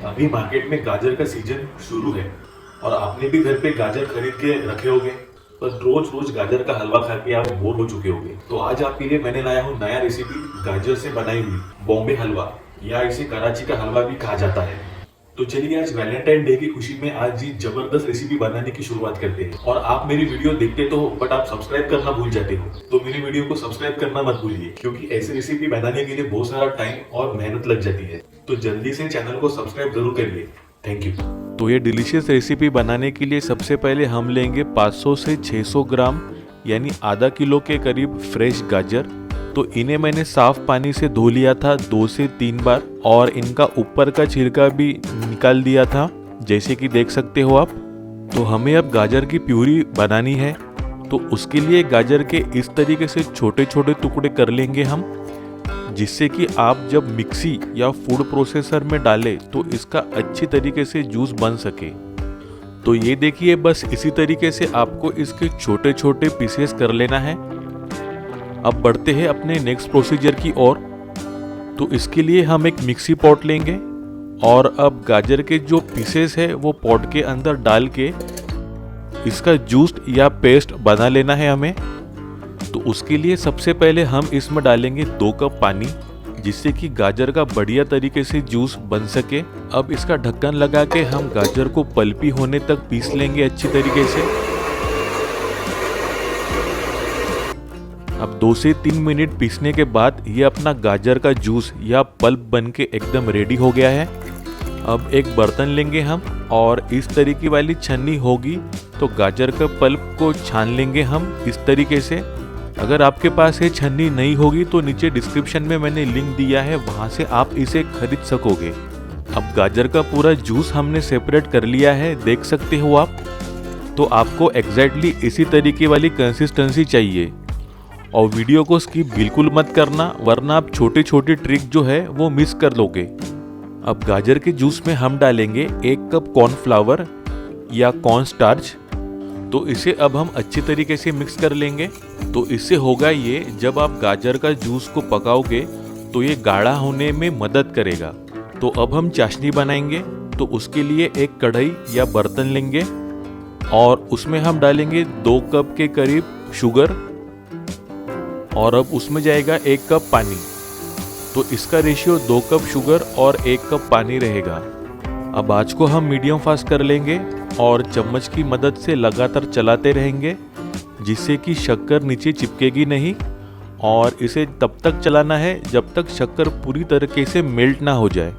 अभी मार्केट में गाजर का सीजन शुरू है और आपने भी घर पे गाजर खरीद के रखे होंगे, पर रोज रोज गाजर का हलवा खा के आप बोर हो चुके होंगे। तो आज आपके लिए मैंने लाया हूँ नया रेसिपी, गाजर से बनाई हुई बॉम्बे हलवा, या इसे कराची का हलवा भी कहा जाता है। तो चलिए आज वैलेंटाइन डे की खुशी में आज ये जबरदस्त रेसिपी बनाने की शुरुआत करते हैं। और आप मेरी वीडियो देखते तो हो बट आप सब्सक्राइब करना भूल जाते हो, तो मेरी वीडियो को सब्सक्राइब करना मत भूलिए, क्योंकि ऐसी रेसिपी बनाने के लिए बहुत सारा टाइम और मेहनत लग जाती है। तो जल्दी से चैनल को सब्सक्राइब जरूर करिए। Thank you. तो ये डिलीशियस रेसिपी बनाने के लिए सबसे पहले हम लेंगे 500 से 600 ग्राम यानी आधा किलो के करीब फ्रेश गाजर। तो इन्हें मैंने साफ पानी से धो लिया था 2 से 3 बार और इनका ऊपर का छिलका भी निकाल दिया था, जैसे कि देख सकते हो आप। तो हमें अब गाजर की प्यूरी बनानी है, तो उसके लिए गाजर के इस तरीके से छोटे छोटे टुकड़े कर लेंगे हम, जिससे कि आप जब मिक्सी या फूड प्रोसेसर में डालें तो इसका अच्छी तरीके से जूस बन सके। तो ये देखिए, बस इसी तरीके से आपको इसके छोटे छोटे पीसेस कर लेना है। अब बढ़ते हैं अपने नेक्स्ट प्रोसीजर की ओर। तो इसके लिए हम एक मिक्सी पॉट लेंगे और अब गाजर के जो पीसेस है वो पॉट के अंदर डाल के इसका जूस या पेस्ट बना लेना है हमें। तो उसके लिए सबसे पहले हम इसमें डालेंगे 2 कप पानी, जिससे कि गाजर का बढ़िया तरीके से जूस बन सके। अब इसका ढक्कन लगा के हम गाजर को पल्पी होने तक पीस लेंगे अच्छी तरीके से। अब 2 से 3 मिनट पीसने के बाद ये अपना गाजर का जूस या पल्प बन के एकदम रेडी हो गया है। अब एक बर्तन लेंगे हम और इस तरीके वाली छन्नी होगी तो गाजर का पल्प को छान लेंगे हम इस तरीके से। अगर आपके पास ये छन्नी नहीं होगी तो नीचे डिस्क्रिप्शन में मैंने लिंक दिया है, वहां से आप इसे खरीद सकोगे। अब गाजर का पूरा जूस हमने सेपरेट कर लिया है, देख सकते हो आप। तो आपको एग्जैक्टली इसी तरीके वाली कंसिस्टेंसी चाहिए और वीडियो को स्किप बिल्कुल मत करना, वरना आप छोटी छोटी ट्रिक जो है वो मिस कर लोगे। अब गाजर के जूस में हम डालेंगे 1 कप कॉर्नफ्लावर या कॉर्न स्टार्च। तो इसे अब हम अच्छी तरीके से मिक्स कर लेंगे। तो इससे होगा ये, जब आप गाजर का जूस को पकाओगे तो ये गाढ़ा होने में मदद करेगा। तो अब हम चाशनी बनाएंगे। तो उसके लिए एक कढ़ाई या बर्तन लेंगे और उसमें हम डालेंगे 2 कप के करीब शुगर और अब उसमें जाएगा 1 कप पानी। तो इसका रेशियो 2 कप शुगर और 1 कप पानी रहेगा। अब आंच को हम मीडियम फास्ट कर लेंगे और चम्मच की मदद से लगातार चलाते रहेंगे, जिससे कि शक्कर नीचे चिपकेगी नहीं। और इसे तब तक चलाना है जब तक शक्कर पूरी तरीके से मेल्ट ना हो जाए।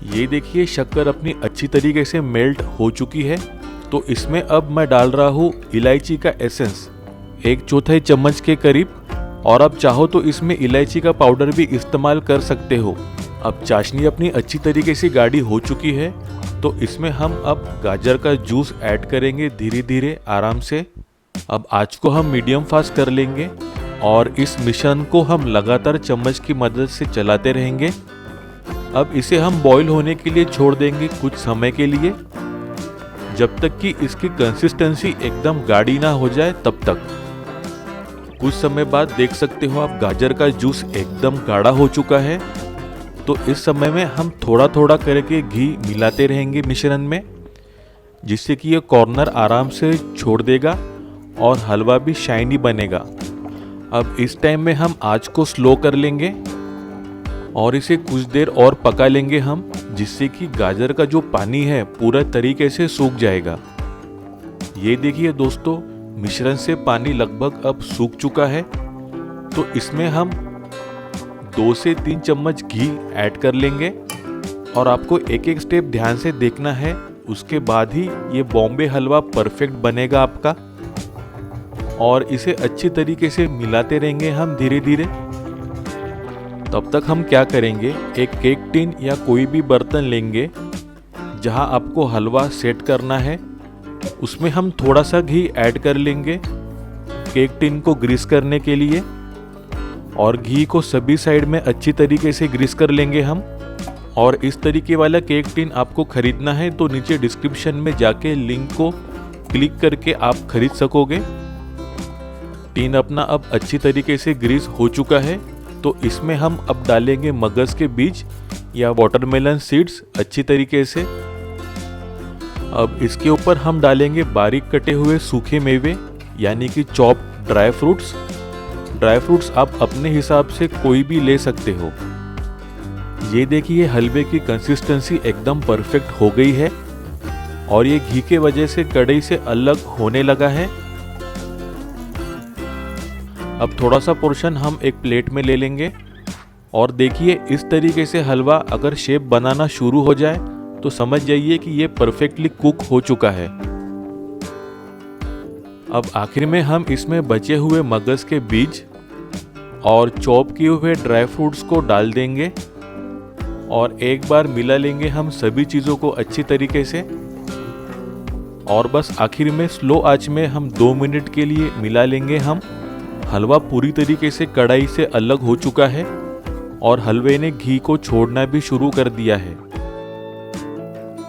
ये देखिए, शक्कर अपनी अच्छी तरीके से मेल्ट हो चुकी है। तो इसमें अब मैं डाल रहा हूँ इलायची का एसेंस 1/4 चम्मच के करीब, और अब चाहो तो इसमें इलायची का पाउडर भी इस्तेमाल कर सकते हो। अब चाशनी अपनी अच्छी तरीके से गाढ़ी हो चुकी है, तो इसमें हम अब गाजर का जूस ऐड करेंगे धीरे धीरे आराम से। अब आंच को हम मीडियम फास्ट कर लेंगे और इस मिश्रण को हम लगातार चम्मच की मदद से चलाते रहेंगे। अब इसे हम बॉईल होने के लिए छोड़ देंगे कुछ समय के लिए, जब तक कि इसकी कंसिस्टेंसी एकदम गाढ़ी ना हो जाए तब तक। कुछ समय बाद देख सकते हो आप, गाजर का जूस एकदम गाढ़ा हो चुका है। तो इस समय में हम थोड़ा थोड़ा करके घी मिलाते रहेंगे मिश्रण में, जिससे कि ये कॉर्नर आराम से छोड़ देगा और हलवा भी शाइनी बनेगा। अब इस टाइम में हम आंच को स्लो कर लेंगे और इसे कुछ देर और पका लेंगे हम, जिससे कि गाजर का जो पानी है पूरा तरीके से सूख जाएगा। ये देखिए दोस्तों, मिश्रण से पानी लगभग अब सूख चुका है। तो इसमें हम 2 से 3 चम्मच घी ऐड कर लेंगे और आपको एक एक स्टेप ध्यान से देखना है, उसके बाद ही ये बॉम्बे हलवा परफेक्ट बनेगा आपका। और इसे अच्छी तरीके से मिलाते रहेंगे हम धीरे धीरे। तब तक हम क्या करेंगे, एक केक टिन या कोई भी बर्तन लेंगे जहां आपको हलवा सेट करना है। उसमें हम थोड़ा सा घी ऐड कर लेंगे केक टिन को ग्रीस करने के लिए, और घी को सभी साइड में अच्छी तरीके से ग्रीस कर लेंगे हम। और इस तरीके वाला केक टिन आपको खरीदना है तो नीचे डिस्क्रिप्शन में जाके लिंक को क्लिक करके आप खरीद सकोगे। टिन अपना अब अच्छी तरीके से ग्रीस हो चुका है। तो इसमें हम अब डालेंगे मगज के बीज या वाटरमेलन सीड्स अच्छी तरीके से। अब इसके ऊपर हम डालेंगे बारीक कटे हुए सूखे मेवे यानी कि chop dry fruits. Dry fruits आप अपने हिसाब से कोई भी ले सकते हो। ये देखिए हलवे की कंसिस्टेंसी एकदम परफेक्ट हो गई है और ये घी के वजह से कढ़ाई से अलग होने लगा है। अब थोड़ा सा पोर्शन हम एक प्लेट में ले लेंगे और देखिए इस तरीके से हलवा अगर शेप बनाना शुरू हो जाए तो समझ जाइए कि ये परफेक्टली कुक हो चुका है। अब आखिर में हम इसमें बचे हुए मगज के बीज और चॉप किए हुए ड्राई फ्रूट्स को डाल देंगे और एक बार मिला लेंगे हम सभी चीज़ों को अच्छी तरीके से। और बस आखिर में स्लो आंच में हम 2 मिनट के लिए मिला लेंगे हम। हलवा पूरी तरीके से कढ़ाई से अलग हो चुका है और हलवे ने घी को छोड़ना भी शुरू कर दिया है।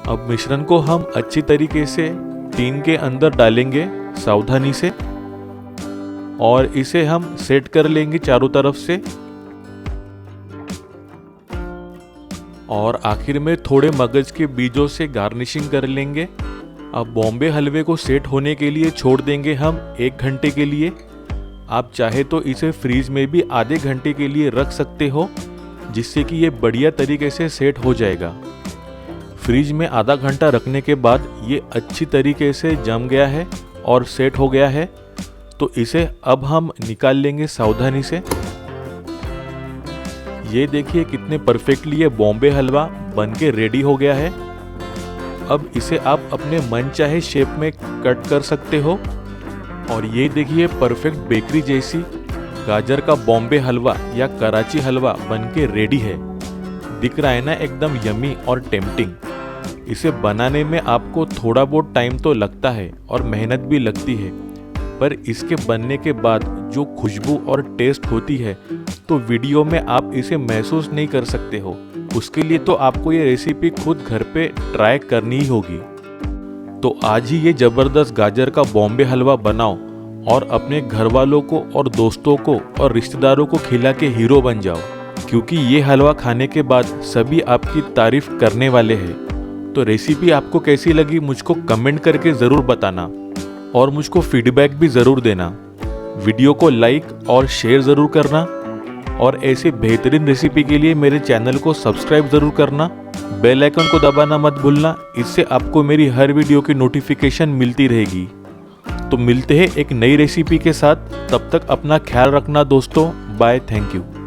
अब मिश्रण को हम अच्छी तरीके से टीन के अंदर डालेंगे सावधानी से और इसे हम सेट कर लेंगे चारों तरफ से। और आखिर में थोड़े मगज के बीजों से गार्निशिंग कर लेंगे। अब बॉम्बे हलवे को सेट होने के लिए छोड़ देंगे हम 1 घंटे के लिए। आप चाहे तो इसे फ्रीज में भी आधे घंटे के लिए रख सकते हो जिससे कि ये बढ़िया तरीके से सेट हो जाएगा। फ्रीज में आधा घंटा रखने के बाद ये अच्छी तरीके से जम गया है और सेट हो गया है। तो इसे अब हम निकाल लेंगे सावधानी से। ये देखिए कितने परफेक्टली ये बॉम्बे हलवा बनके रेडी हो गया है। अब इसे आप अपने मन चाहे शेप में कट कर सकते हो। और ये देखिए परफेक्ट बेकरी जैसी गाजर का बॉम्बे हलवा या कराची हलवा बनके रेडी है। दिख रहा है ना एकदम यमी और टेम्पटिंग। इसे बनाने में आपको थोड़ा बहुत टाइम तो लगता है और मेहनत भी लगती है, पर इसके बनने के बाद जो खुशबू और टेस्ट होती है तो वीडियो में आप इसे महसूस नहीं कर सकते हो। उसके लिए तो आपको ये रेसिपी खुद घर पे ट्राई करनी ही होगी। तो आज ही ये ज़बरदस्त गाजर का बॉम्बे हलवा बनाओ और अपने घर वालों को और दोस्तों को और रिश्तेदारों को खिला के हीरो बन जाओ, क्योंकि ये हलवा खाने के बाद सभी आपकी तारीफ करने वाले हैं। तो रेसिपी आपको कैसी लगी मुझको कमेंट करके ज़रूर बताना और मुझको फीडबैक भी ज़रूर देना। वीडियो को लाइक और शेयर ज़रूर करना और ऐसे बेहतरीन रेसिपी के लिए मेरे चैनल को सब्सक्राइब ज़रूर करना। बेल आइकन को दबाना मत भूलना, इससे आपको मेरी हर वीडियो की नोटिफिकेशन मिलती रहेगी। तो मिलते हैं एक नई रेसिपी के साथ, तब तक अपना ख्याल रखना दोस्तों। Bye, thank you.